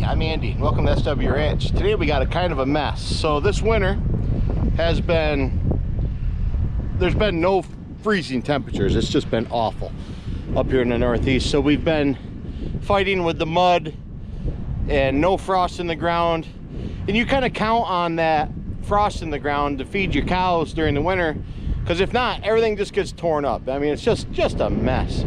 I'm Andy. Welcome to SW Ranch. Today we got a kind of a mess. So this winter has been, there's been no freezing temperatures. It's just been awful up here in the Northeast. So we've been fighting with the mud and no frost in the ground. And you kind of count on that frost in the ground to feed your cows during the winter, because if not, everything just gets torn up. I mean, it's just a mess.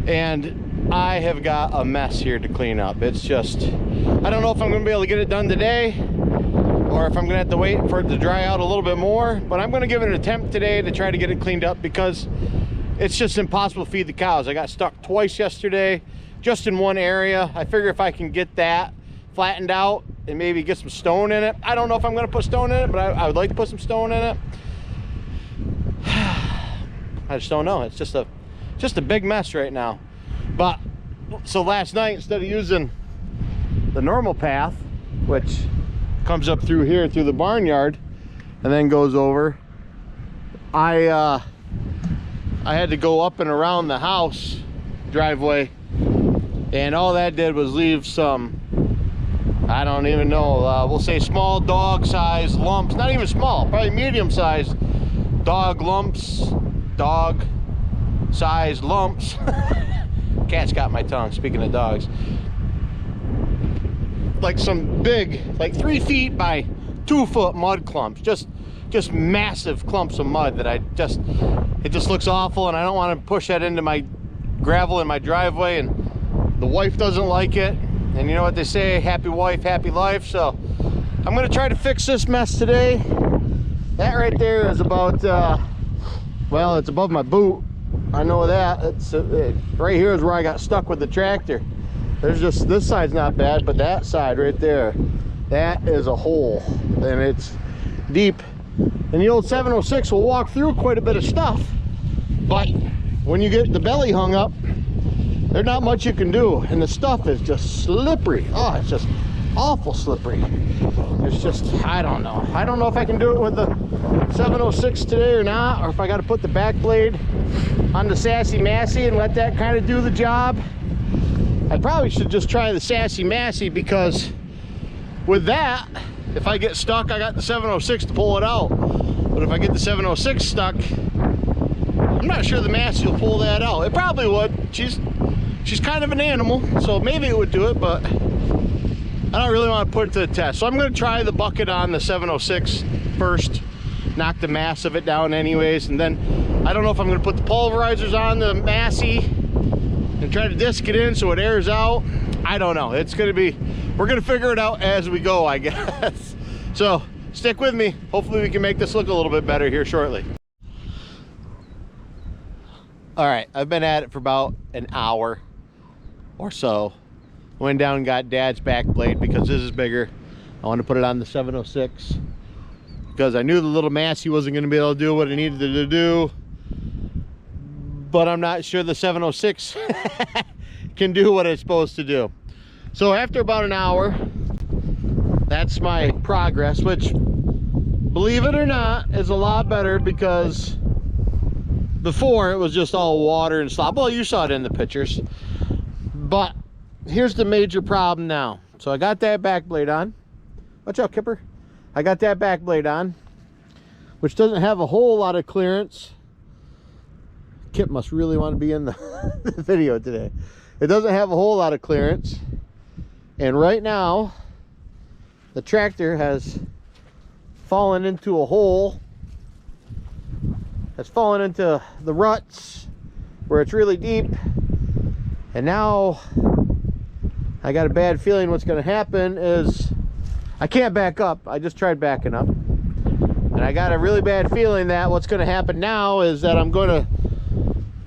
And I have got a mess here to clean up. It's just, I don't know if I'm gonna be able to get it done today or if I'm gonna have to wait for it to dry out a little bit more, but I'm gonna give it an attempt today to try to get it cleaned up, because it's just impossible to feed the cows. I got stuck twice yesterday, just in one area. I figure if I can get that flattened out and maybe get some stone in it. I don't know if I'm gonna put stone in it, but I would like to put some stone in it. I just don't know. It's just a big mess right now. But so last night, instead of using the normal path, which comes up through here through the barnyard and then goes over, I had to go up and around the house driveway, and all that did was leave some, I don't even know, we'll say small dog sized lumps. Not even small, probably medium sized dog lumps, dog sized lumps. Cat's got my tongue, speaking of dogs. Like some big, like 3 feet by 2 foot mud clumps, just massive clumps of mud that it just looks awful, and I don't want to push that into my gravel in my driveway, and the wife doesn't like it. And you know what they say, happy wife, happy life. So I'm gonna try to fix this mess today. That right there is about, well, it's above my boot. I know that. It's right here is where I got stuck with the tractor. There's just, this side's not bad, but that side right there, that is a hole, and it's deep. And the old 706 will walk through quite a bit of stuff, but when you get the belly hung up, there's not much you can do, and the stuff is just slippery. Oh, it's just awful slippery. It's just, I don't know if I can do it with the 706 today or not, or if I got to put the back blade on the Sassy Massey and let that kind of do the job. I probably should just try the Sassy Massey, because with that, if I get stuck, I got the 706 to pull it out. But if I get the 706 stuck, I'm not sure the Massey will pull that out. It probably would. She's kind of an animal, so maybe it would do it, but I don't really want to put it to the test. So I'm going to try the bucket on the 706 first, knock the mass of it down anyways, and then I don't know if I'm going to put the pulverizers on the Massey and try to disc it in so it airs out. I don't know. It's going to be, we're going to figure it out as we go, I guess. So stick with me. Hopefully we can make this look a little bit better here shortly. All right, I've been at it for about an hour or so. Went down and got Dad's back blade because this is bigger. I want to put it on the 706 because I knew the little Massey wasn't going to be able to do what it needed to do, but I'm not sure the 706 can do what it's supposed to do. So after about an hour, that's my progress, which, believe it or not, is a lot better, because before it was just all water and slop. Well, you saw it in the pictures. But here's the major problem now. So I got that back blade on. Watch out, Kipper. I got that back blade on, which doesn't have a whole lot of clearance. Kip must really want to be in the video today. It doesn't have a whole lot of clearance. And right now, the tractor has fallen into a hole. It's fallen into the ruts where it's really deep. And now I got a bad feeling what's going to happen is I can't back up. I just tried backing up, and I got a really bad feeling that what's going to happen now is that I'm going to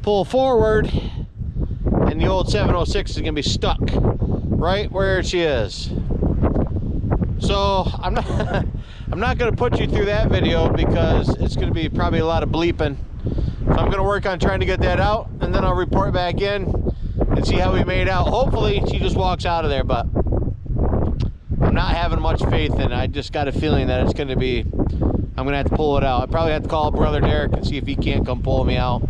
pull forward and the old 706 is going to be stuck right where she is. So I'm not going to put you through that video because it's going to be probably a lot of bleeping. So I'm going to work on trying to get that out, and then I'll report back in and see how we made out. Hopefully she just walks out of there, but I'm not having much faith in it. I just got a feeling that it's going to be, I'm going to have to pull it out. I probably have to call brother Derek and see if he can't come pull me out.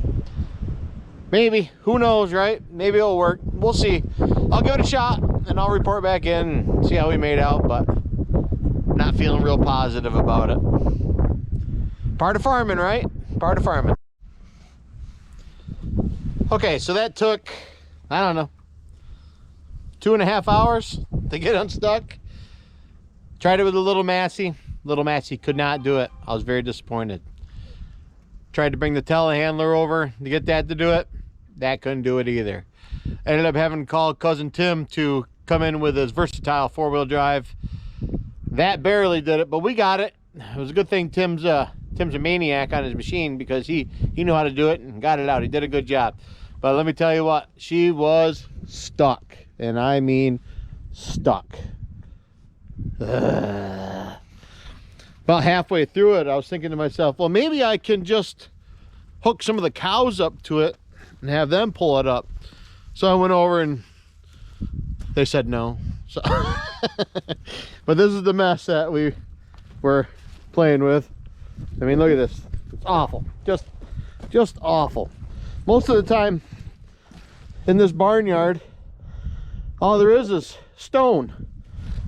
Maybe, who knows, right? Maybe it'll work. We'll see. I'll give it a shot. and I'll report back in and see how we made out, but not feeling real positive about it. Part of farming, right? Part of farming. Okay, so that took, I don't know, 2.5 hours to get unstuck. Tried it with a little Massey. Little Massey could not do it. I was very disappointed. Tried to bring the telehandler over to get that to do it. That couldn't do it either. Ended up having to call cousin Tim to come in with his versatile 4-wheel drive. That barely did it, but we got it. It was a good thing Tim's a maniac on his machine, because he knew how to do it and got it out. He did a good job. But let me tell you what, she was stuck, and I mean stuck. About halfway through it, I was thinking to myself, well, maybe I can just hook some of the cows up to it and have them pull it up. So I went over and they said no. So but this is the mess that we were playing with. I mean, look at this. It's awful. Just awful. Most of the time in this barnyard, all there is stone.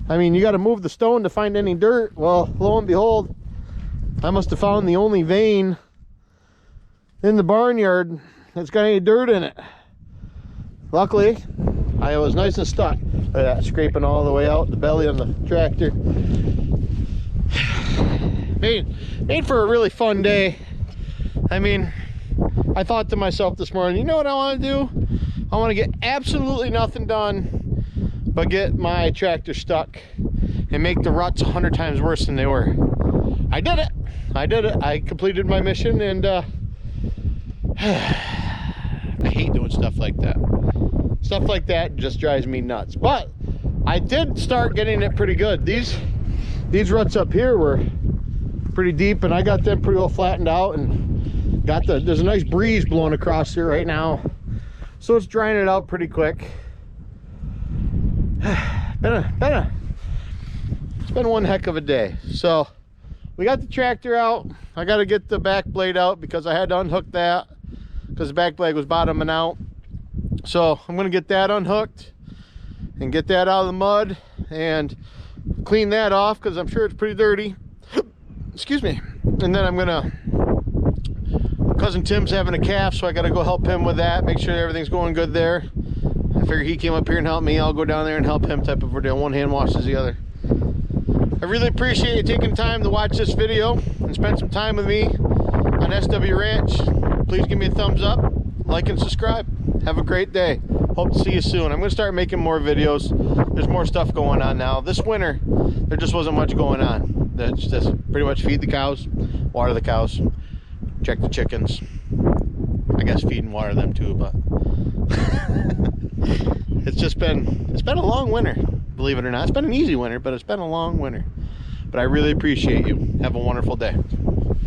I mean, you got to move the stone to find any dirt. Well, lo and behold, I must have found the only vein in the barnyard that's got any dirt in it. Luckily, I was nice and stuck. Look at that, scraping all the way out the belly on the tractor. Made for a really fun day. I mean, I thought to myself this morning, you know what I want to do? I want to get absolutely nothing done but get my tractor stuck and make the ruts 100 times worse than they were. I did it. I completed my mission, and I hate doing stuff like that. Stuff like that just drives me nuts. But I did start getting it pretty good. These ruts up here were pretty deep, and I got them pretty well flattened out, and there's a nice breeze blowing across here right now, so it's drying it out pretty quick. It's been one heck of a day. So we got the tractor out. I got to get the back blade out because I had to unhook that because the back blade was bottoming out. So I'm going to get that unhooked and get that out of the mud and clean that off because I'm sure it's pretty dirty. Excuse me. And then I'm gonna, cousin Tim's having a calf, so I gotta go help him with that, make sure everything's going good there. I figure he came up here and helped me, I'll go down there and help him, type of ordeal. One hand washes the other. I really appreciate you taking time to watch this video and spend some time with me on SW Ranch. Please give me a thumbs up, like and subscribe. Have a great day. Hope to see you soon. I'm gonna start making more videos. There's more stuff going on now. This winter, there just wasn't much going on. That's just pretty much feed the cows, water the cows, check the chickens. I guess feed and water them too, but it's been a long winter, believe it or not. It's been an easy winter, but it's been a long winter. But I really appreciate you. Have a wonderful day.